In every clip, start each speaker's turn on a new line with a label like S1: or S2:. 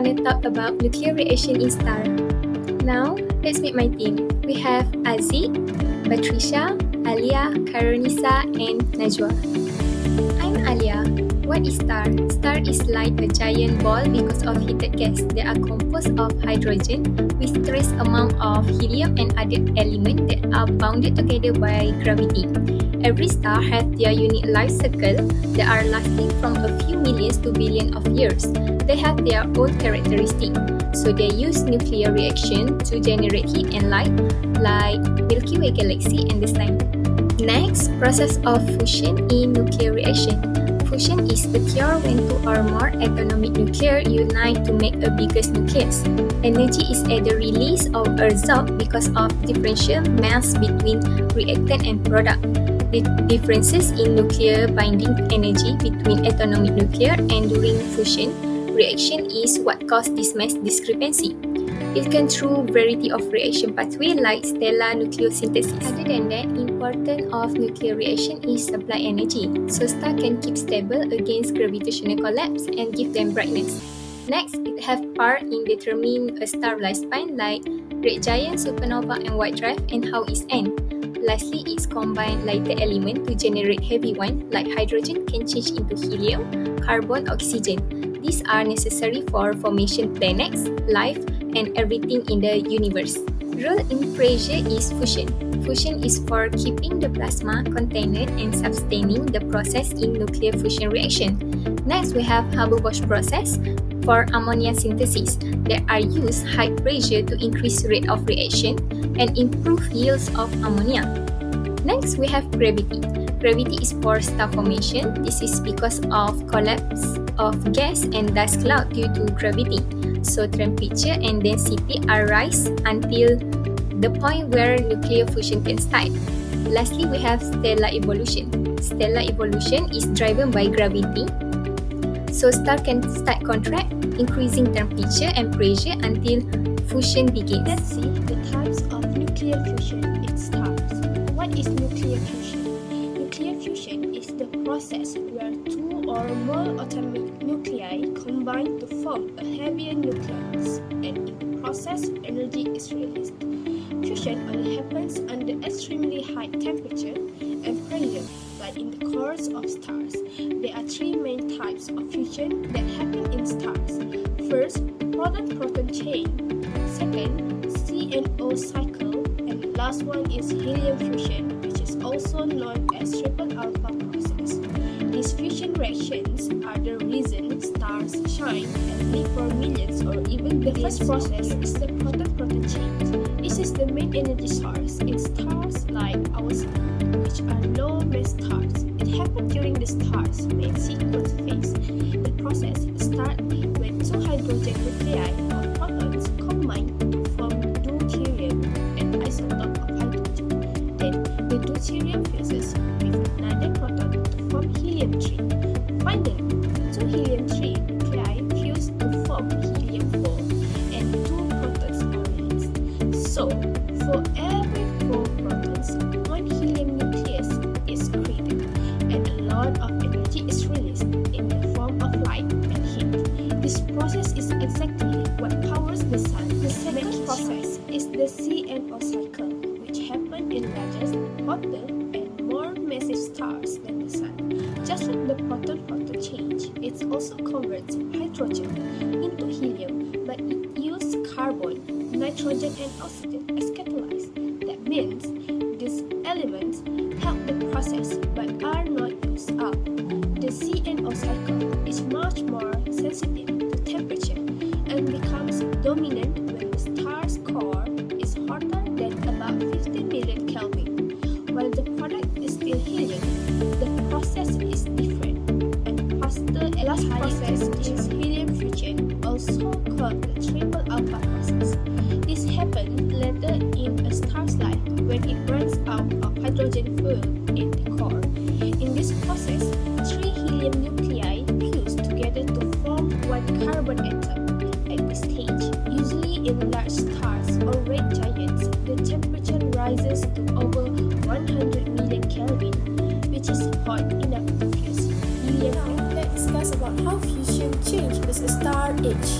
S1: gonna talk about nuclear reaction in star. Now, let's meet my team. We have Aziz, Patricia, Alia, Karonisa, and Najwa. I'm Alia. What is star? Star is like a giant ball because of heated gas. They are composed of hydrogen with trace amount of helium and other elements that are bounded together by gravity. Every star has their unique life cycle that are lasting from a few millions to billions of years. They have their own characteristics. So they use nuclear reaction to generate heat and light, like Milky Way galaxy and the Sun. Next, process of fusion in nuclear reaction. Fusion is occur when two or more atomic nuclei unite to make a bigger nucleus. Energy is either released or absorbed because of differential mass between reactant and product. The differences in nuclear binding energy between atomic nuclei and during fusion reaction is what causes this mass discrepancy. It can through variety of reaction pathway like stellar nucleosynthesis. Other than that, important of nuclear reaction is supply energy, so star can keep stable against gravitational collapse and give them brightness. Next, it have part in determining a star lifespan like red giant, supernova, and white dwarf, and how it ends. Lastly, it's combined lighter element to generate heavy one like hydrogen can change into helium, carbon, oxygen. These are necessary for formation planets, life, and everything in the universe. Role in pressure is fusion. Fusion is for keeping the plasma contained and sustaining the process in nuclear fusion reaction. Next, we have Haber-Bosch process for ammonia synthesis that are used high pressure to increase rate of reaction and improve yields of ammonia. Next, we have gravity. Gravity is for star formation. This is because of collapse of gas and dust cloud due to gravity. So temperature and density are rise until the point where nuclear fusion can start. Lastly, we have stellar evolution. Stellar evolution is driven by gravity. So star can start contract, increasing temperature and pressure until fusion begins.
S2: Let's see the types of nuclear fusion in stars. What is nuclear fusion? Nuclear fusion is the process where two or more atomic nuclei combine to form a heavier nucleus, and in the process, energy is released. Fusion only happens under extremely high temperature and pressure, like in the cores of stars. There are three main types of fusion that happen in stars. First, proton-proton chain. Second, CNO cycle. And the last one is helium fusion, which is also known as triple alpha process. These fusion reactions are the reason stars shine and live for millions or even the first process is the proton-proton chain. This is the main energy source in stars like our Sun, which are low-mass stars. It happens during the star's main sequence phase. The process starts when two hydrogen nuclei or protons combine to form deuterium, an isotope of hydrogen. Then the deuterium fuses with another proton to form helium-3. Finally, two helium-3 nuclei fuse to form helium-4 and two protons are released. So, for every 4 protons, one helium nucleus is created and a lot of energy is released in the form of light and heat. This process is exactly what powers the Sun. The second process is the CNO cycle, which happens in larger, hotter, and more massive stars than the Sun. Just like the proton-proton change, it also converts hydrogen into helium, but it uses carbon, nitrogen, and oxygen as catalysts. That means these elements help the process but are not used up. The CNO cycle is much more sensitive to temperature and becomes dominant when the star's core is hotter than about 50 million Kelvin. While the product is still helium, the process is different and faster. The last process is helium fusion, also called the triple alpha process. This happens later in a star's life when it runs out of hydrogen fuel in the core. In this process, 3 helium nuclei fuse together to form one carbon atom. At this stage, usually in large stars or red giants, the temperature rises to over 100 million Kelvin, which is hot enough to fuse helium.
S3: Now, let's discuss about how fusion changes the star age.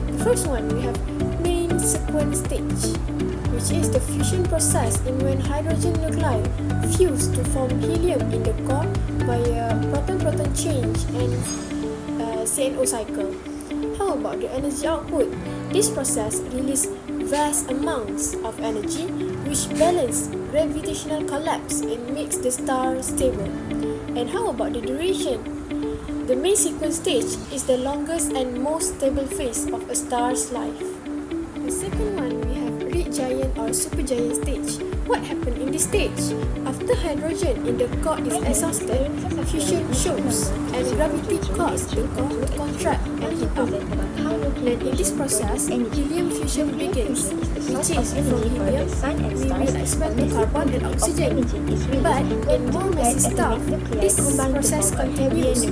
S3: The first one, we have main sequence stage, which is the fusion process in when hydrogen nuclei fuse to form helium in the core via proton-proton change and CNO cycle. How about the energy output? This process releases vast amounts of energy which balance gravitational collapse and makes the star stable. And how about the duration? The main sequence stage is the longest and most stable phase of a star's life. The second one, we have red giant or supergiant stage. What happened in this stage? After hydrogen in the core is exhausted, fusion shows and gravity causes the core to contract and heat up. And in this process, helium fusion begins. We change from helium, we will expand to carbon and oxygen. But in more massive stuff, this process continues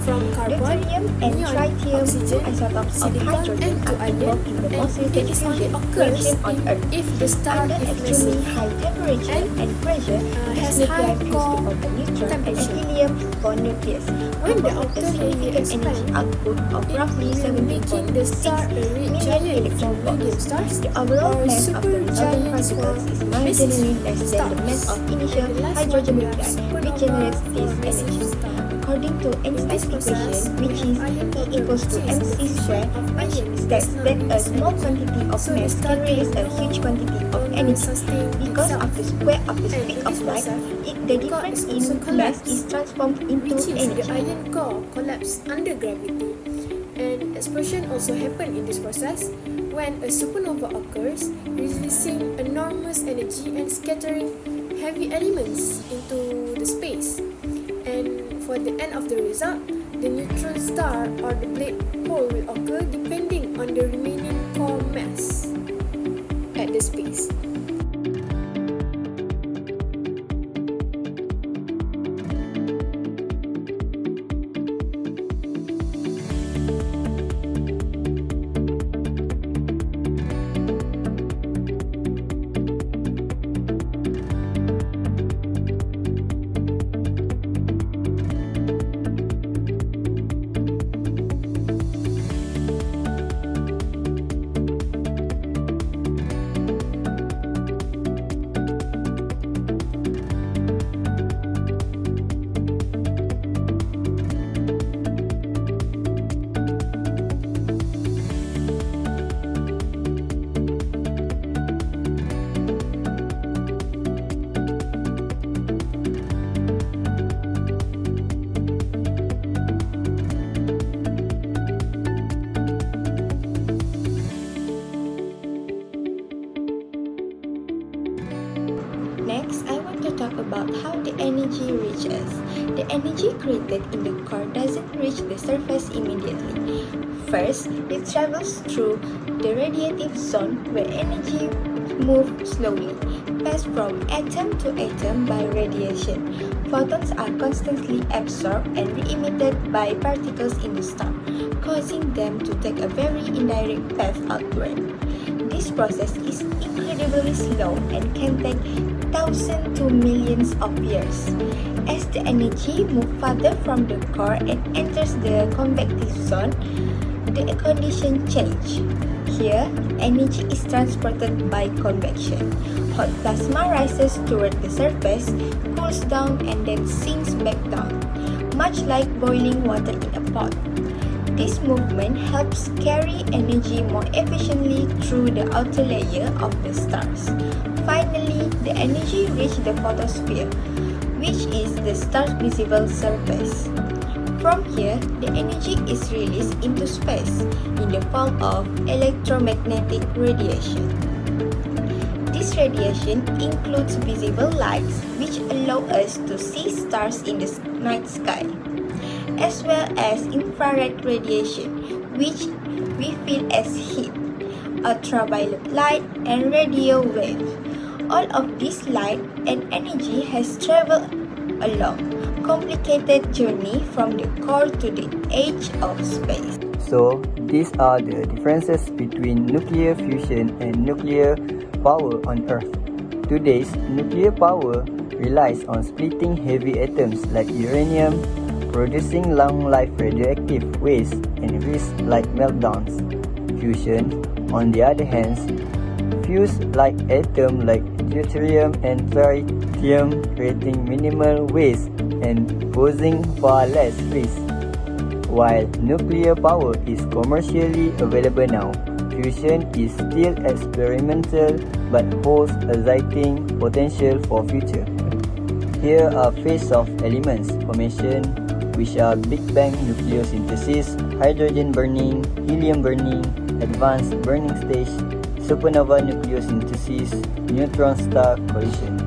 S3: from carbon, neon, oxygen, silicon, and to iron, and it only occurs if the star is massive and
S2: pressure
S3: has high core temperature. When the outer layer expands,
S2: output of roughly
S3: making the star a red giant from medium stars,
S2: the overall
S3: or
S2: mass of the resultant
S3: supergiants for
S2: particles is marginally less than the mass of initial hydrogen nuclei, which generates this energy. According to Einstein's equation, which is E equals to mc squared, which states that a small quantity of mass can release a huge quantity of energy. Because of the square of the speed of light, the difference in mass is transformed into energy.
S3: The iron core collapse under gravity. An explosion also happens in this process when a supernova occurs, releasing enormous energy and scattering heavy elements into the space. And for the end of the result, the neutron star or the black hole will occur depending on the remaining core mass at the space.
S2: Next, I want to talk about how the energy reaches. The energy created in the core doesn't reach the surface immediately. First, it travels through the radiative zone where energy moves slowly, passed from atom to atom by radiation. Photons are constantly absorbed and re-emitted by particles in the star, causing them to take a very indirect path outward. This process is incredibly slow and can take thousands to millions of years. As the energy moves farther from the core and enters the convective zone, the conditions change. Here, energy is transported by convection. Hot plasma rises toward the surface, cools down, and then sinks back down, much like boiling water in a pot. This movement helps carry energy more efficiently through the outer layer of the stars. Finally, the energy reaches the photosphere, which is the star's visible surface. From here, the energy is released into space in the form of electromagnetic radiation. This radiation includes visible lights, which allow us to see stars in the night sky, as well as infrared radiation, which we feel as heat, ultraviolet light, and radio waves. All of this light and energy has traveled a long, complicated journey from the core to the edge of space.
S4: So, these are the differences between nuclear fusion and nuclear power on Earth. Today's nuclear power relies on splitting heavy atoms like uranium, producing long-life radioactive waste and risks like meltdowns. fusion, on the other hand, fuse like atoms like deuterium and tritium, creating minimal waste and posing far less risk. While nuclear power is commercially available now, fusion is still experimental but holds exciting potential for future. Here are phases of elements formation, which are Big Bang nucleosynthesis, hydrogen burning, helium burning, advanced burning stage, supernova nucleosynthesis, neutron star collision.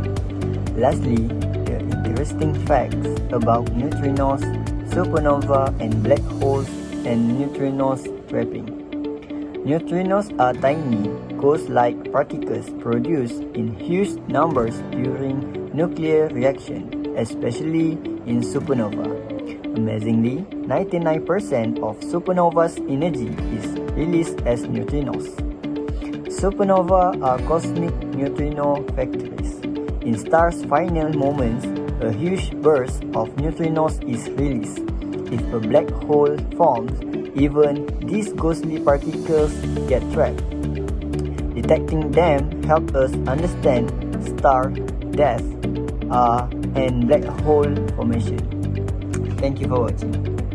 S4: Lastly, the interesting facts about neutrinos, supernova and black holes and neutrinos trapping. Neutrinos are tiny, ghost-like particles produced in huge numbers during nuclear reaction, especially in supernova. Amazingly, 99% of supernova's energy is released as neutrinos. Supernova are cosmic neutrino factories. In stars' final moments, a huge burst of neutrinos is released. If a black hole forms, even these ghostly particles get trapped. Detecting them helps us understand star death and black hole formation. Thank you for watching.